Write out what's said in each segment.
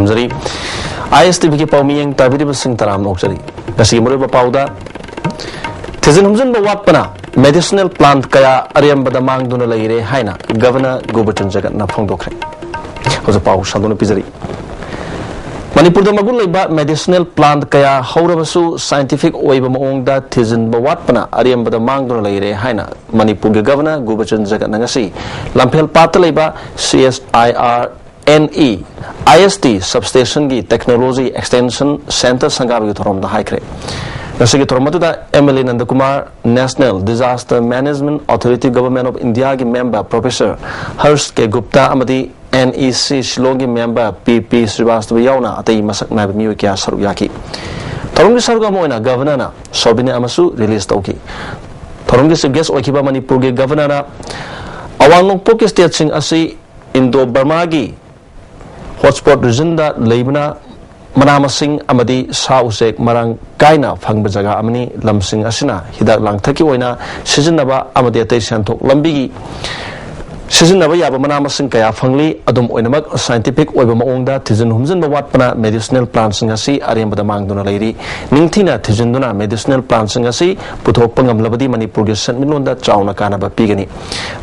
थमजरी ISTV की पाउमियंग ताबिरी busing तराम नोकजरी गसी मुरे बपाउदा थिजन हमजन बवापना medicinal plant कया अरियम बदा मांग दुना लइरे हाइना गवर्नर गोबचन जगत ना फोंदोखरे होज पाउ संदुन पिजरी मणिपुर मगुन लेबा मेडिसिनल प्लांट कया हौरबसु साइंटिफिक ओइबा मओंगदा थिजन बवापना अरियम बदा मांग दुना लइरे हाइना मणिपुर के गवर्नर गोबचन जगत ना ngasi लंफेल पात लेबा CSIR NE IST substation की टेक्नोलॉजी एक्सटेंशन सेंटर संगाब की थोरम दा हाइक्रे नसे की theorem मतुदा MLA Nandkumar national disaster management authority government of India की मेंबर प्रोफेसर हर्ष के गुप्ता अमदी NEC शिलोंग की मेंबर PP श्रीवास्तव यावना अतई मसक नाब मियो क्या सरुक याकी थोरम की सरुक मोइना गवर्नर ना सोबिने अमसु रिलीज तौकी थोरम की गेस्ट ओखिबा मणिपुर के गवर्नर ना अवांग नोंगपो के स्टेट सिंग असि इंडो बर्मा की हॉटस्पॉट रीजन दा लेबना मनामसिंग अमदी सा उसेक मरंग कायना फंगब जगह अमनी लमसिंग असिना हिदाक लांगथकी ओइना सिजनबा अमदी अतै संथोक लंबिगी सिजनबा याबा मनामसिंग कया फंगली अदुम ओइनमक साइंटिफिक ओइबा मओंगदा थिजन हुमजन बवाटपना मेडिसिनल प्लांट्स ngasi अरियमबदा मांगदुना लेरी निंगथिना थिजनदुना मेडिसिनल प्लांट्स ngasi पुथोकपा ngamlabadi मनपुर के सेटमिलोंदा चाउना कानाबा पिगनी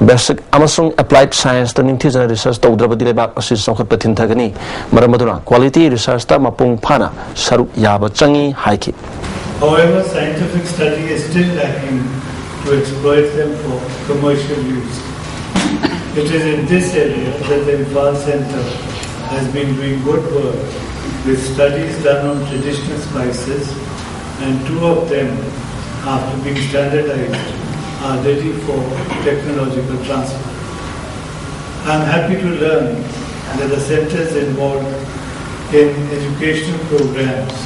बेसिक अमसुंग अप्लाइड साइंस ता निंगथिजना रिसर्च तौद्रबदी लेबाक असि सौखत थिनथगनी मरमदुना क्वालिटी रिसर्च ता मपुंग फाना सरुक याबा चंगी हाइकी. However, scientific study is still lacking to exploit them for commercial use. It is in this area that the IMPHAL Center has been doing good work with studies done on traditional spices, and 2 of them, after being standardized, are ready for technological transfer. I am happy to learn that the center is involved in educational programs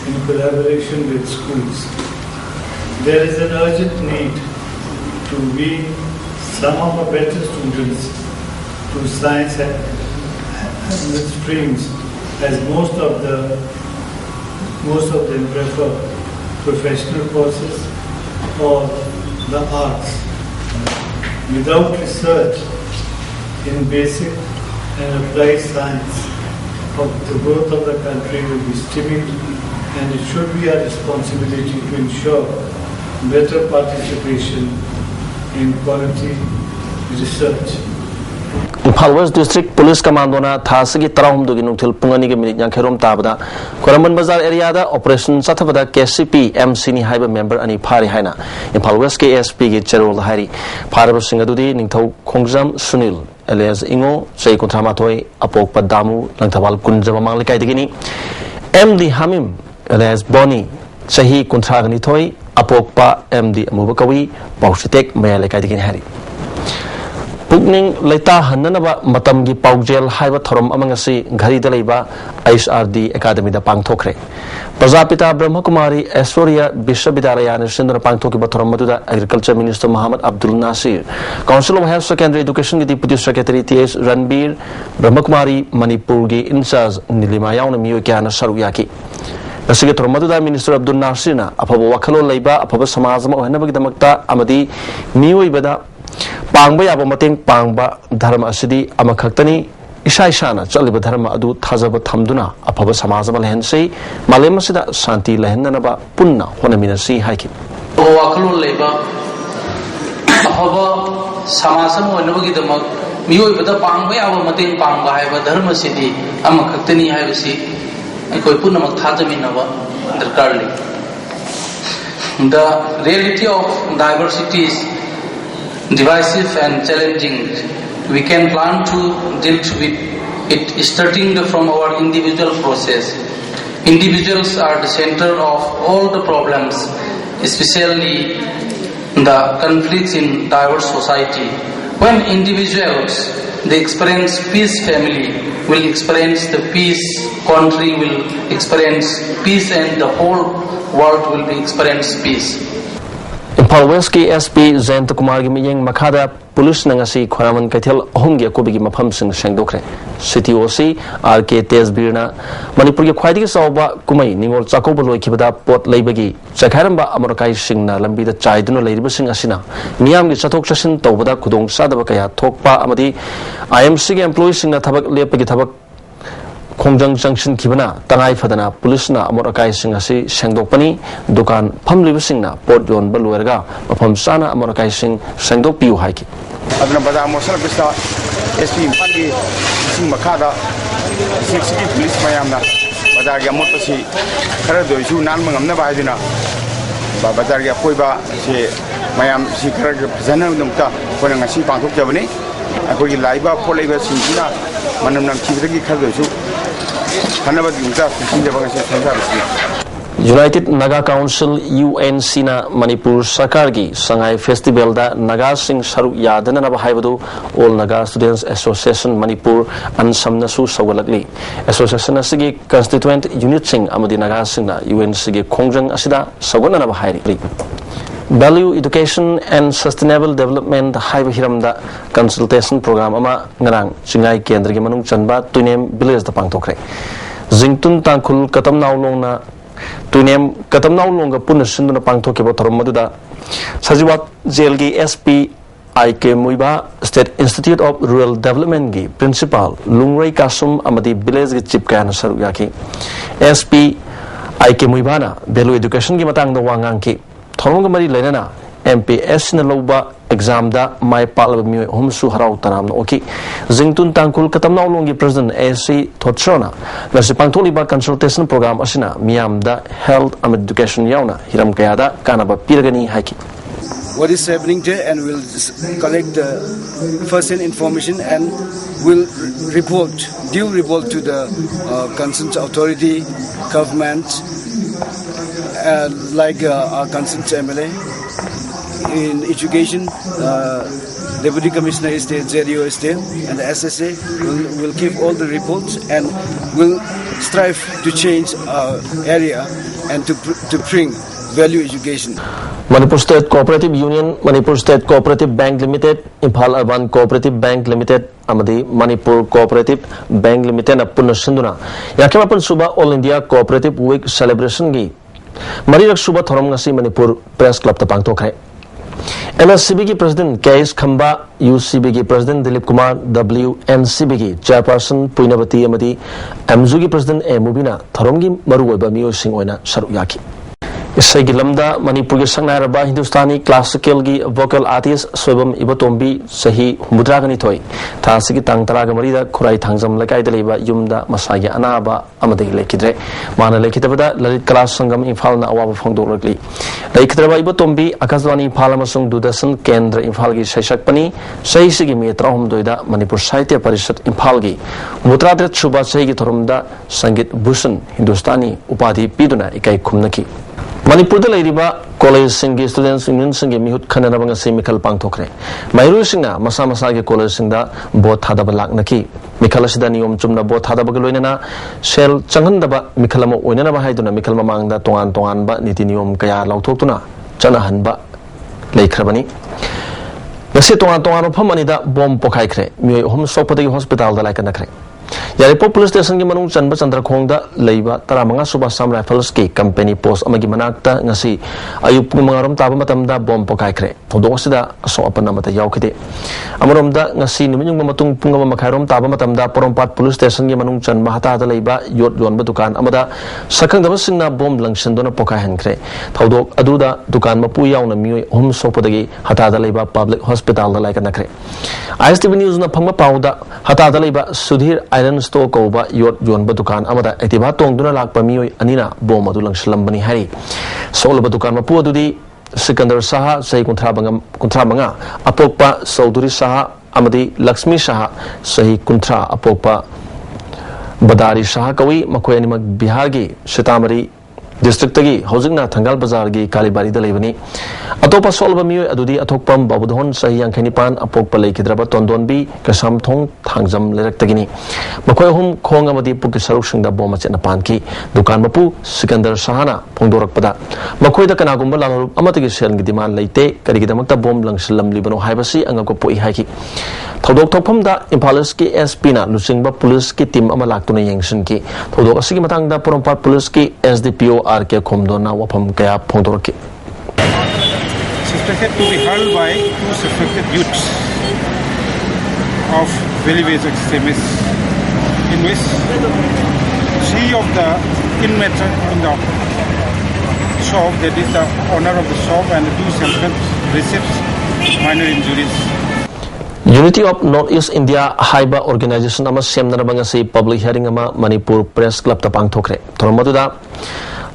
in collaboration with schools. There is an urgent need to wean some of our better students to science and streams, as most of them prefer professional courses or the arts. Without research in basic and applied science, the growth of the country will be stymied, and it should be our responsibility to ensure better participation in quality research. IMPHAL West District Police Commando na thasigi tarahum dugi nungthil pungani ge minute yankherom tabada Koramban Bazar area da operation sathabada KCP MC ni haiba member ani phari haina IMPHAL West ke ASP ge cherol hari pharaba singa dudi ningthau khongjam Sunil alias Ingo sei kontramathoi apok padamu langthabal kunjama manglikai digini MD Hamim alias Boni sahi kontragani thoi apokpa MD Amubakawi Pausitek mayalekai digini hari Pugning Laita Hananaba Matamgi Paujel Haiba Thorum amangasi Gari Daleba ISRD Academy da Pangtokre. Prajapita Brahmakumari Astoria Bishabidalaya Sindra Pangtoki Batoram Maduda Agriculture Minister Muhammad Abdul Nasir. Council of Health Secondary Education Deputy Secretary T.S. Ranbir Brahmakumari Manipurgi Incharge Nilimayana Miyokana Saruyaki. Nasige Tormaduda Minister Abdul Nasirna Apabo Wakalo Laiba Apaba Samazama Ohanabagdamakta Amadi Miyuibada Pangba yaba mateng pangba dharma asidi amakhaktani isa isana chaliba dharma adu thajaba thamduna afaba samaj ma lehensi malem asida shanti lehenna punna honaminasi haiki to wakhlo leba afaba samajam onabagi damak miyoi bada pangba yaba mateng pangba haiba dharma sidi amakhaktani haibasi koi punna mak thajaminaba darkar le. The reality of diversity is divisive and challenging. We can plan to deal with it starting from our individual process. Individuals are the center of all the problems, especially the conflicts in diverse society. When individuals they experience peace, family will experience the peace, country will experience peace, and the whole world will be experience peace. IMPHAL West ki SP Zainta Kumar gi miyeng makhada police na ngasi Khoraman Kaithel ahum gi akobi gi mafam sing sengdokre CTOC RK Tesbirna Manipur gi khwaidi gi sawba kumai ningol chakoba loikibada pot leibagi chakharamba amarakai singna lambi da chaiduna leiriba sing asina miyam gi chathok chasin tawbada khudong sadaba kaya thokpa amadi IMC gi employees singna thabak lepagi thabak khongjang junction kibana tangai phadana police na amor akai sing asi sengdokpani dukan phamlibasingna pot yon baluerga mafam sana amor akai sing sengdok piu haiki aduna bazar mosal bista SP pandi sing makada sixty police mayamna bazar ga mot pasi khara doisu nan mangamna baidina bazar ga koiba se mayam si khara ga jana numta kona ngasi pangthok jabani akoi laiba polaiba singina manam nam chibragi khara doisu kanaba dumta sinja bangase sansa bisi United Naga Council UNC na Manipur Sarkar gi Sangai Festival da Naga Sing Saru Yadana na Haibadu All Naga Students Association Manipur an Samnasu Sawalakli Association asigi constituent unit sing amadi Naga Sing na UNC gi Khongjang asida Sawana na Hairi Value Education and Sustainable Development Haiba Hiramda Consultation Program ama ngarang Singai Kendra gi Manung Chanba Tuinem Village da Pangtokre Zingtun Tangkul Katam Naulong na Tuinem katamnaw longa punna sinduna pangthoke bo thorom maduda Sajiwat jail gi SP IK Muiba State Institute of Rural Development gi principal Lungrei Kasum amadi village gi chief kana saru yaki SP IK Muiba na value education gi matang da wangang ki thorom ga mari lenana MPS na loba exam da mai palab mi homsu harau tanam no oki Zingtun Tangkul katamnaw longi president AC Thotrona ngasi pangtholi ba consultation program asina miam da health and education yauna hiram kayada kanaba pirgani haki what is happening there and we'll collect the first-hand information and we'll due report to the concerned authority government like our concerned MLA in education, Deputy Commissioner is there, ZDO is there, and the SSA will give all the reports and will strive to change our area and to bring value education. Manipur State Cooperative Union, Manipur State Cooperative Bank Limited, IMPHAL Urban Cooperative Bank Limited, amadi Manipur Cooperative Bank Limited na punna sinduna yakemapan suba All India Cooperative Week celebration gi marirak suba thorom ngasi Manipur Press Club ta pangtokre MSCB की President KS Khamba, UCB की President Dilip Kumar, WNCB की Chairperson Puinavati amadi MZU की President A Mubina thorom gi maruoiba miyoi sing oina saru yaki Isai gi lamda Manipur gi sangnaraba Hindustani classical gi vocal artist Soibam Ibatombi sahi mudragani thoi thasi gi tang taraga marida khurai thangjam lakai da leiba yumda masagi anaba amadi lekidre mana lekitabada lalit kala sangam IMPHAL na awaba phongdoragli leikidraba Ibatombi Akaswani IMPHAL amasung Dudasan Kendra IMPHAL gi saisakpani saisi gi metrahum doida Manipur Sahitya Parishad IMPHAL gi mutradret suba sahi gi thorumda Sangit Bhushan Hindustani upadhi piduna ikai khumnaki Manipur da lairiba college singi students union singi mihut khanana banga se mikal pangthokre mairu singa masa masa ge college singda bot thada ba laknaki mikal asida niyom chumna bot thada ba loinana sel changhan da ba mikal ma oinana ba haiduna mikal ma mangda tongan ba niti niyom kaya lauthokuna chana han ba leikhrabani ngasi tongan phamani da bom pokhai khre mi hom sopati hospital da laikana khre Yaripur Police Station ki manung Chanba Chandra Khongda leiba taramanga suba Sam Rifles ki company post amagi manakta ngasi ayup mangarom taba matamda bom pokai khre thodong sida so apana mata yaukhide amoromda ngasi numinyung matung punga makhairom taba matamda Porompat Police Station ki manung Chanba hata da leiba yot yonba dukan amada sakhang daba singna bom langshin dona pokai han khre thodok aduda dukan mapu yauna mi hom sopodagi hata da leiba public hospital da laikana khre ISTV News na phangma pauda hata da leiba Sudhir Iron Store Koba Yot Yonba Dukan Amada Etiba Tong Duna Lak Pamioi Anina Bom Adulang Slambani Hari Solaba Dukan Mapu Adudi Sikandar Saha Say Kuntra Manga Apokpa Sauduri Saha Amadi Lakshmi Saha Sahi Kuntra Apokpa Badari Saha Kawi Makoi Animak Bihargi Sitamari District Tagi Hosingna Tangal Bazar gi Kalibari da Lebani Atopa Solba Mioi Adudi Atokpam Babudhon Sahi Yankanipan Apokpa Lekidraba Tondonbi Kasam Thong Thangjam Lerak Tagini Makoi Hum Khong Amadi Puki Sarusing da Boma Chena Panki Dukan Mapu Sikandar Sahana Pongdorak Pada Makoi da Kanagumba Langarup Amatagi Sel gi Diman Leite Karigidamakta Bom Lang Silam Libano Haibasi Angako Poi Haiki Thodok Thokpam da IMPHAL ki SP na Lusingba Police ki team Amalaktuna Yengsin ki Thodok Asigi Matang da Porompat Police ki SDPO RK Komdona Wapam Kaya Pongdorki Suspected to be held by two suspected youths of very extremists in Louis, three of the inmates in the shop, that is the owner of the shop and the two servants, received minor injuries. Unity of Northeast India Haiba Organization ama semnarabangasi public hearing ama Manipur Press Club tapang thokre. Thormaduda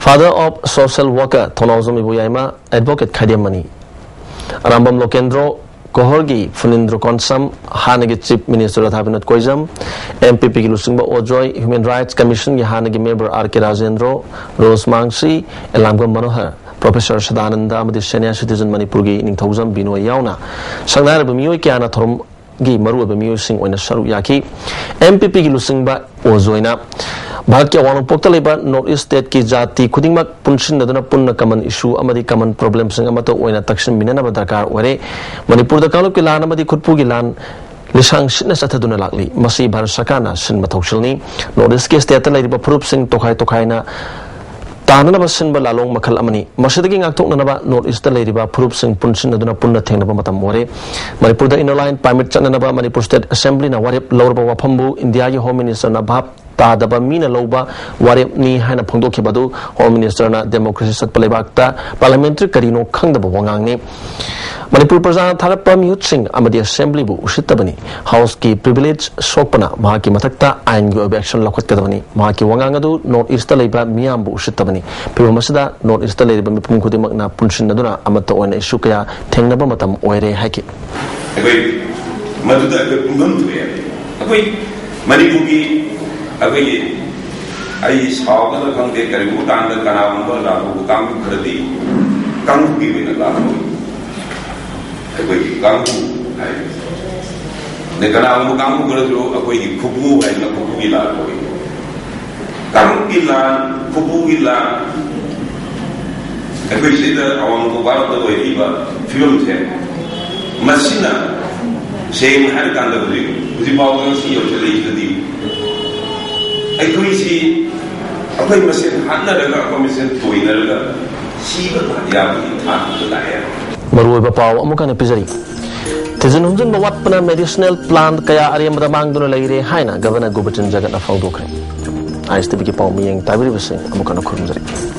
Father of Social Worker Thonawzam Ibuyaima Advocate Khadiamani Rambam Lokendro Kohorgi Funindro Konsam Hanagi Chief Minister Thabinat Koizam MPP Lusingba Ojoy Human Rights Commission Hanagi Member R.K. Rajendro Rose Mangsi Elangam Manohar Professor Sadananda Amadi Senior Citizen Manipurgi Ningthozam Bino Yauna Sangnara Bamioi Kiana Thorum Gi Maru Bamioi Sing Oina Saru Yaki MPP Lusingba Ozoina Bhakya Wanu Poktaleba North East State Ki Jati Kudingmak Punshin Nadana Punna common issue Amadi common problems in Amato Oina Taksin Minana Badakar Ware Manipur the Kalu Kilan Amadi Kutpugilan Lisang Sitness Ataduna Lakli Masi Barsakana Sin Matoshilni North East State Lady Prup Sing Tokai Tokaina Tanaba Sinba Lalong Makal Amani Masidagi Aktok Nanaba North East Lady Prup Sing Punshin Naduna Punna Tenaba Matamore Manipur the Inner Line Permit Chananaba Manipur State Assembly na Warip Lorba Wapambu India Home Minister Nabab Tadaba Mina Loba Warip Ni Hana Pondoki Badu Home Minister na Democracy Sat Palebakta Parliamentary Karino Kangdaba Wangang Manipur Prasana Tharapam Youth Sing Amadi Assembly Bu Ushitabani House Ki Privilege Sopana Mahaki Matakta Angu Action Lakwat Kadavani Mahaki Wangangadu North East Leba Miambu Ushitabani People Masada North East Leba Mipum Kudimakna Punshin Naduna Amato and Shukaya Tengnaba Matam Oire Haki Maduda Pungam to Manipuri Away, I saw the Kangi Karibu Tanda Kanamba, Labu Kangu Kradi, Kangu Given a Labu. Away Kangu, the Kanamu Kangu Gradu, away Kubu and the Kubila. Kangilan, Kubuila, away later, I want to go out the way, filmed him. Masina, same hand under the ring, with the power of the I could see a famous Hanna Commission to Inner Shiva Yabi Maru Pau Amukan Pizari Tizinunjan Bawatpana medicinal plant Kaya Ariam Ramangduna Lady Haina Governor Gubatin Jagat of Fondokre I still be Pau Ming Tabri Amukan Kurmari.